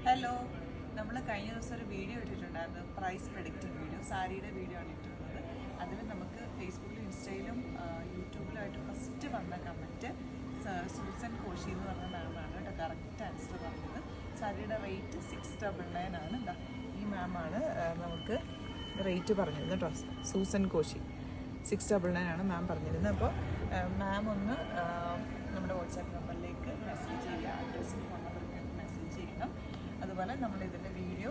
Hello, നമ്മൾ കഴിഞ്ഞ ദിവസം ഒരു വീഡിയോ ഇട്ടിട്ടുണ്ടായിരുന്നു, പ്രൈസ് പ്രെഡിക്റ്റിംഗ് വീഡിയോ, സാരിയുടെ വീഡിയോ ആണ് ഇട്ടിരുന്നത്. അതിൽ നമുക്ക് ഫേസ്ബുക്കിലും ഇൻസ്റ്റയിലും യൂട്യൂബിലായിട്ട് ഫസ്റ്റ് വന്ന കമൻറ്റ് സൂസൻ കോശി എന്ന് പറഞ്ഞ മാമാണ് കേട്ടോ കറക്റ്റ് ആൻസർ പറഞ്ഞത്. സാരിയുടെ റേറ്റ് 699 ആണ്. എന്താ ഈ മാമാണ് നമുക്ക് റേറ്റ് പറഞ്ഞത് കേട്ടോ, സൂസൻ കോശി 699 ആണ് മാം പറഞ്ഞിരുന്നത്. അപ്പോൾ മാം ഒന്ന് നമ്മുടെ വാട്സാപ്പ് നമ്പറിലേക്ക് മെസ്സേജ് ചെയ്യുക, അഡ്രസ്സിൽ ഫോൺ നമ്പറിലേക്ക് മെസ്സേജ് ചെയ്യണം. അതുപോലെ നമ്മളിതിൻ്റെ വീഡിയോ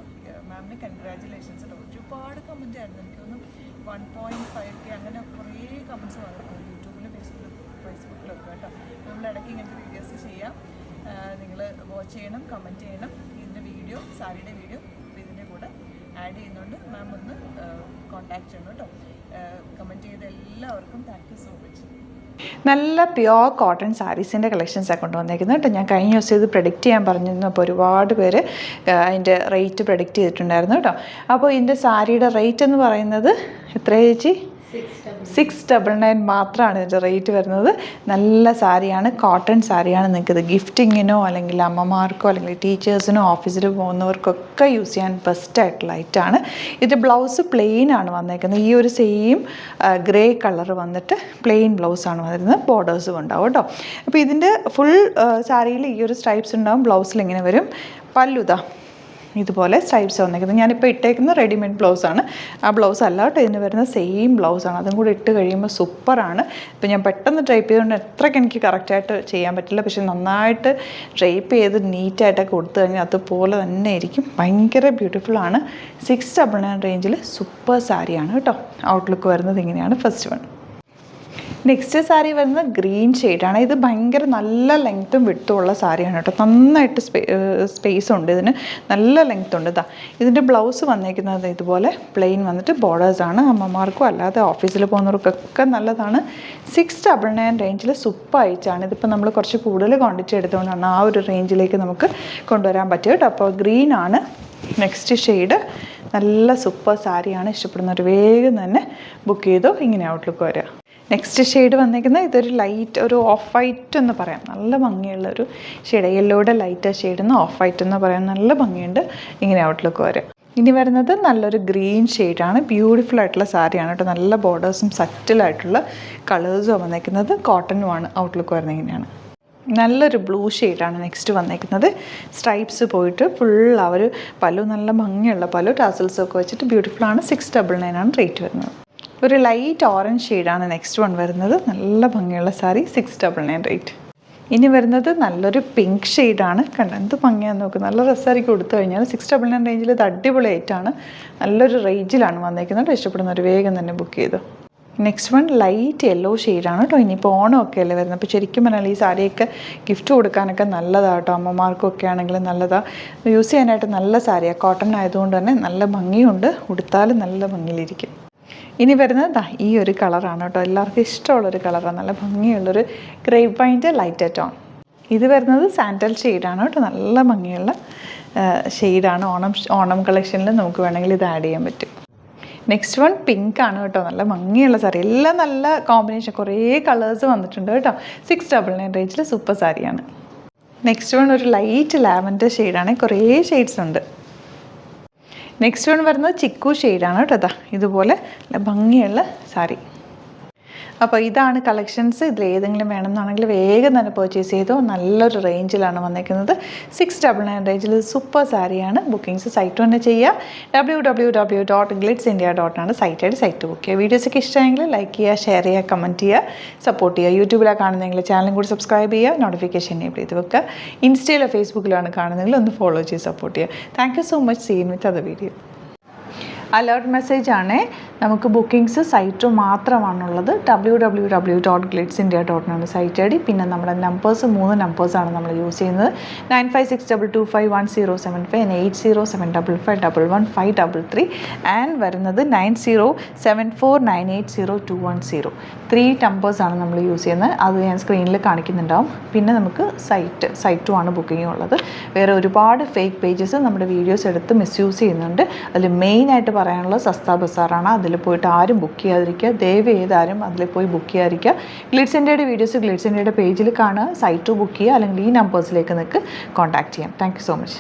മാമിന് കൺഗ്രാജുലേഷൻസ്. ഒരുപാട് കമൻറ്റ് ആയിരുന്നു, എനിക്കൊന്നും 1.5K അങ്ങനെ കുറേ കമൻറ്റ്സ് വന്നു യൂട്യൂബിലും ഫേസ്ബുക്കിലൊക്കെ കേട്ടോ. നമ്മളിടയ്ക്ക് ഇങ്ങനത്തെ വീഡിയോസ് ചെയ്യാം, നിങ്ങൾ വാച്ച് ചെയ്യണം, കമൻറ്റ് ചെയ്യണം. ഇതിൻ്റെ വീഡിയോ, സാരിയുടെ വീഡിയോ ഇതിൻ്റെ കൂടെ ആഡ് ചെയ്യുന്നുണ്ട്. മാം ഒന്ന് കോൺടാക്ട് ചെയ്യണം കേട്ടോ. കമൻറ്റ് ചെയ്ത എല്ലാവർക്കും താങ്ക് യു സോ മച്ച്. നല്ല പ്യുവർ കോട്ടൺ സാരീസിൻ്റെ കളക്ഷൻസാണ് കൊണ്ടുവന്നേക്കുന്നത് കേട്ടോ. ഞാൻ കഴിഞ്ഞ ദിവസം ഇത് പ്രഡിക്റ്റ് ചെയ്യാൻ പറഞ്ഞിരുന്നു. അപ്പോൾ ഒരുപാട് പേര് അതിൻ്റെ റേറ്റ് പ്രഡിക്റ്റ് ചെയ്തിട്ടുണ്ടായിരുന്നു കേട്ടോ. അപ്പോൾ ഇതിൻ്റെ സാരിയുടെ റേറ്റ് എന്ന് പറയുന്നത് എത്രയാണ് ചേച്ചി? 699 മാത്രമാണ് ഇതിൻ്റെ റേറ്റ് വരുന്നത്. നല്ല സാരിയാണ്, കോട്ടൺ സാരിയാണ്. നിങ്ങൾക്കിത് ഗിഫ്റ്റിങ്ങിനോ അല്ലെങ്കിൽ അമ്മമാർക്കോ അല്ലെങ്കിൽ ടീച്ചേഴ്സിനോ ഓഫീസിൽ പോകുന്നവർക്കൊക്കെ യൂസ് ചെയ്യാൻ ബെസ്റ്റ് ആയിട്ടുള്ള ഐറ്റാണ്. ഇതിൻ്റെ ബ്ലൗസ് പ്ലെയിൻ ആണ് വന്നേക്കുന്നത്. ഈ ഒരു സെയിം ഗ്രേ കളർ വന്നിട്ട് പ്ലെയിൻ ബ്ലൗസാണ് വരുന്നത്, ബോർഡേഴ്സും ഉണ്ടാവും കേട്ടോ. അപ്പോൾ ഇതിൻ്റെ ഫുൾ സാരിയിൽ ഈ ഒരു സ്ട്രൈപ്സ് ഉണ്ടാവും, ബ്ലൗസിൽ ഇങ്ങനെ വരും. പല്ലുതാ ഇതുപോലെ സ്ട്രൈപ്സ് വന്നേക്കുന്നത്. ഞാനിപ്പോൾ ഇട്ടേക്കുന്ന റെഡിമെയ്ഡ് ബ്ലൗസാണ്, ആ ബ്ലൗസ് അല്ല കേട്ടോ ഇതിന് വരുന്ന സെയിം ബ്ലൗസാണ്. അതും കൂടി ഇട്ട് കഴിയുമ്പോൾ സൂപ്പറാണ്. ഇപ്പോൾ ഞാൻ പെട്ടെന്ന് ഡ്രൈപ്പ് ചെയ്തുകൊണ്ട് എത്രയ്ക്ക് എനിക്ക് കറക്റ്റായിട്ട് ചെയ്യാൻ പറ്റില്ല, പക്ഷേ നന്നായിട്ട് ഡ്രൈപ്പ് ചെയ്ത് നീറ്റായിട്ടൊക്കെ കൊടുത്തു കഴിഞ്ഞാൽ അതുപോലെ തന്നെ ആയിരിക്കും. ഭയങ്കര ബ്യൂട്ടിഫുള്ളാണ്. 699 റേഞ്ചിൽ സൂപ്പർ സാരിയാണ് കേട്ടോ. ഔട്ട്ലുക്ക് വരുന്നത് ഇങ്ങനെയാണ്. First one. നെക്സ്റ്റ് സാരി വരുന്നത് ഗ്രീൻ ഷെയ്ഡാണ്. ഇത് ഭയങ്കര നല്ല ലെങ്ത്തും വിട്ടും ഉള്ള സാരിയാണ് കേട്ടോ. നന്നായിട്ട് സ്പേസ് ഉണ്ട് ഇതിന്, നല്ല ലെങ്ത് ഉണ്ട്. ഇതിൻ്റെ ബ്ലൗസ് വന്നേക്കുന്നത് ഇതുപോലെ പ്ലെയിൻ വന്നിട്ട് ബോർഡേഴ്സാണ്. അമ്മമാർക്കും അല്ലാതെ ഓഫീസിൽ പോകുന്നവർക്കൊക്കെ നല്ലതാണ്. 699 റേഞ്ചിൽ സൂപ്പർ ആയിട്ടാണ്. ഇതിപ്പോൾ നമ്മൾ കുറച്ച് കൂടുതൽ ക്വാണ്ടിറ്റി എടുത്തുകൊണ്ടാണ് ആ ഒരു റേഞ്ചിലേക്ക് നമുക്ക് കൊണ്ടുവരാൻ പറ്റുക കേട്ടോ. അപ്പോൾ ഗ്രീൻ ആണ് നെക്സ്റ്റ് ഷെയ്ഡ്. നല്ല സൂപ്പർ സാരിയാണ്. ഇഷ്ടപ്പെടുന്നവർ വേഗം തന്നെ ബുക്ക് ചെയ്തോ. ഇങ്ങനെ ഔട്ട്ലുക്ക് വരിക. നെക്സ്റ്റ് ഷെയ്ഡ് വന്നിരിക്കുന്നത് ഇതൊരു ലൈറ്റ്, ഒരു ഓഫ് വൈറ്റ് എന്ന് പറയാം. നല്ല ഭംഗിയുള്ളൊരു ഷെയ്ഡ്, യെല്ലോയുടെ ലൈറ്റ് ഷെയ്ഡെന്ന് ഓഫ് വൈറ്റ് എന്ന് പറയാം. നല്ല ഭംഗിയുണ്ട്. ഇങ്ങനെ ഔട്ട്ലുക്ക് വരും. ഇനി വരുന്നത് നല്ലൊരു ഗ്രീൻ ഷെയ്ഡാണ്. ബ്യൂട്ടിഫുൾ ആയിട്ടുള്ള സാരിയാണ് കേട്ടോ. നല്ല ബോർഡേഴ്സും സറ്റിലായിട്ടുള്ള കളേഴ്സും വന്നിരിക്കുന്നത്. കോട്ടനുമാണ്. ഔട്ട്ലുക്ക് വരുന്നത് ഇങ്ങനെയാണ്. നല്ലൊരു ബ്ലൂ ഷെയ്ഡാണ് നെക്സ്റ്റ് വന്നിരിക്കുന്നത്. സ്ട്രൈപ്സ് പോയിട്ട് ഫുൾ ആ ഒരു പല്ലു, നല്ല ഭംഗിയുള്ള പല്ലു, ടാസൽസൊക്കെ വെച്ചിട്ട് ബ്യൂട്ടിഫുള്ളാണ്. 699 ആണ് റേറ്റ് വരുന്നത്. ഒരു ലൈറ്റ് ഓറഞ്ച് ഷെയ്ഡാണ് നെക്സ്റ്റ് വൺ വരുന്നത്. നല്ല ഭംഗിയുള്ള സാരി, 699 റേറ്റ്. ഇനി വരുന്നത് നല്ലൊരു പിങ്ക് ഷെയ്ഡാണ്. കണ്ട എന്ത് ഭംഗിയാന്ന് നോക്ക്. നല്ല രസമായിരിക്കും കൊടുത്തു കഴിഞ്ഞാൽ. 699 റേഞ്ചിൽ ഇത് അടിപൊളി ആയിട്ടാണ്. നല്ലൊരു റേഞ്ചിലാണ് വന്നേക്കുന്നത്. ഇഷ്ടപ്പെടുന്നവർ വേഗം തന്നെ ബുക്ക് ചെയ്തു. നെക്സ്റ്റ് വൺ ലൈറ്റ് യെല്ലോ ഷെയ്ഡാണ് കേട്ടോ. ഇനിയിപ്പോൾ ഓണമൊക്കെ അല്ലേ വരുന്നത്. അപ്പോൾ ശരിക്കും പറഞ്ഞാൽ ഈ സാരിയൊക്കെ ഗിഫ്റ്റ് കൊടുക്കാനൊക്കെ നല്ലതാണ് കേട്ടോ. അമ്മമാർക്കൊക്കെ ആണെങ്കിൽ നല്ലതാണ്. യൂസ് ചെയ്യാനായിട്ട് നല്ല സാരിയാണ്. കോട്ടൺ ആയതുകൊണ്ട് തന്നെ നല്ല ഭംഗിയുണ്ട്. ഉടുത്താലും നല്ല ഭംഗിയിലിരിക്കും. ഇനി വരുന്നത് ഈ ഒരു കളറാണ് കേട്ടോ. എല്ലാവർക്കും ഇഷ്ടമുള്ളൊരു കളറാണ്. നല്ല ഭംഗിയുള്ളൊരു ഗ്രേപ്പ് വൈൻ്റെ ലൈറ്റ് ടോൺ. ഇത് വരുന്നത് സാൻഡൽ ഷെയ്ഡാണ് കേട്ടോ. നല്ല ഭംഗിയുള്ള ഷെയ്ഡാണ്. ഓണം കളക്ഷനിൽ നമുക്ക് വേണമെങ്കിൽ ഇത് ആഡ് ചെയ്യാൻ പറ്റും. നെക്സ്റ്റ് വൺ പിങ്ക് ആണ് കേട്ടോ. നല്ല ഭംഗിയുള്ള സാരി. എല്ലാം നല്ല കോമ്പിനേഷൻ, കുറേ കളേഴ്സ് വന്നിട്ടുണ്ട് കേട്ടോ. 699 റേഞ്ചിൽ സൂപ്പർ സാരിയാണ്. നെക്സ്റ്റ് വൺ ഒരു ലൈറ്റ് ലാവൻഡർ ഷെയ്ഡാണ്. കുറേ ഷെയ്ഡ്സ് ഉണ്ട്. നെക്സ്റ്റ് വൺ വരുന്നത് ചിക്കു ഷെയ്ഡാണ് കേട്ടോ. ഇതുപോലെ ഭംഗിയുള്ള സാരി. അപ്പോൾ ഇതാണ് കളക്ഷൻസ്. ഇതിൽ ഏതെങ്കിലും വേണമെന്നാണെങ്കിൽ വേഗം തന്നെ പർച്ചേസ് ചെയ്തോ. നല്ലൊരു റേഞ്ചിലാണ് വന്നിരിക്കുന്നത്. 699 റേഞ്ചിൽ സൂപ്പർ സാരിയാണ്. ബുക്കിംഗ്സ് സൈറ്റ് തന്നെ ചെയ്യുക. www.glitzindia.com ആണ് സൈറ്റ് ബുക്ക് ചെയ്യുക. വീഡിയോസൊക്കെ ഇഷ്ടമെങ്കിൽ ലൈക്ക് ചെയ്യുക, ഷെയർ ചെയ്യുക, കമൻറ്റ് ചെയ്യുക, സപ്പോർട്ട് ചെയ്യുക. യൂട്യൂബിലാണ് കാണുന്നതെങ്കിൽ ചാനലും കൂടി സബ്സ്ക്രൈബ് ചെയ്യുക, നോട്ടിഫിക്കേഷൻ എനേബിൾ ചെയ്ത് വെക്കുക. ഇൻസ്റ്റയിലോ ഫേസ്ബുക്കിലാണ് കാണുന്നതെങ്കിൽ ഒന്ന് ഫോളോ ചെയ്ത് സപ്പോർട്ട് ചെയ്യുക. Thank you so much. Seen with other video. Alert message ആണ്. നമുക്ക് ബുക്കിംഗ്സ് സൈറ്റ് മാത്രമാണുള്ളത്. www.glitzindia.com ആണ് സൈറ്റ് ഐ ഡി. പിന്നെ നമ്മുടെ നമ്പേഴ്സ് 3 നമ്പേഴ്സാണ് നമ്മൾ യൂസ് ചെയ്യുന്നത്. 9562251075 and 8075551533 ആൻഡ് വരുന്നത് 9074980210. 3 നമ്പേഴ്സാണ് നമ്മൾ യൂസ് ചെയ്യുന്നത്. അത് ഞാൻ സ്ക്രീനിൽ കാണിക്കുന്നുണ്ടാവും. പിന്നെ നമുക്ക് സൈറ്റും ആണ് ബുക്കിംഗ് ഉള്ളത്. വേറെ ഒരുപാട് ഫേക്ക് പേജസ് നമ്മുടെ വീഡിയോസ് എടുത്ത് മിസ്യൂസ് ചെയ്യുന്നുണ്ട്. അതിൽ മെയിനായിട്ട് പറയാനുള്ളത് സസ്ത ബസാറാണ്. അതിൽ പോയിട്ട് ആരും ബുക്ക് ചെയ്യാതിരിക്കുക. ദയവ് ചെയ്താരും അതിൽ പോയി ബുക്ക് ചെയ്യാതിരിക്കുക. ഗ്ലിറ്റ്സ് ഇന്ത്യയുടെ വീഡിയോസ് ഗ്ലിറ്റ്സ് ഇന്ത്യയുടെ പേജിൽ കാണുക, സൈറ്റ് ബുക്ക് ചെയ്യുക, അല്ലെങ്കിൽ ഈ നമ്പേഴ്സിലേക്ക് നിങ്ങൾക്ക് കോൺടാക്ട് ചെയ്യാം. Thank you so much.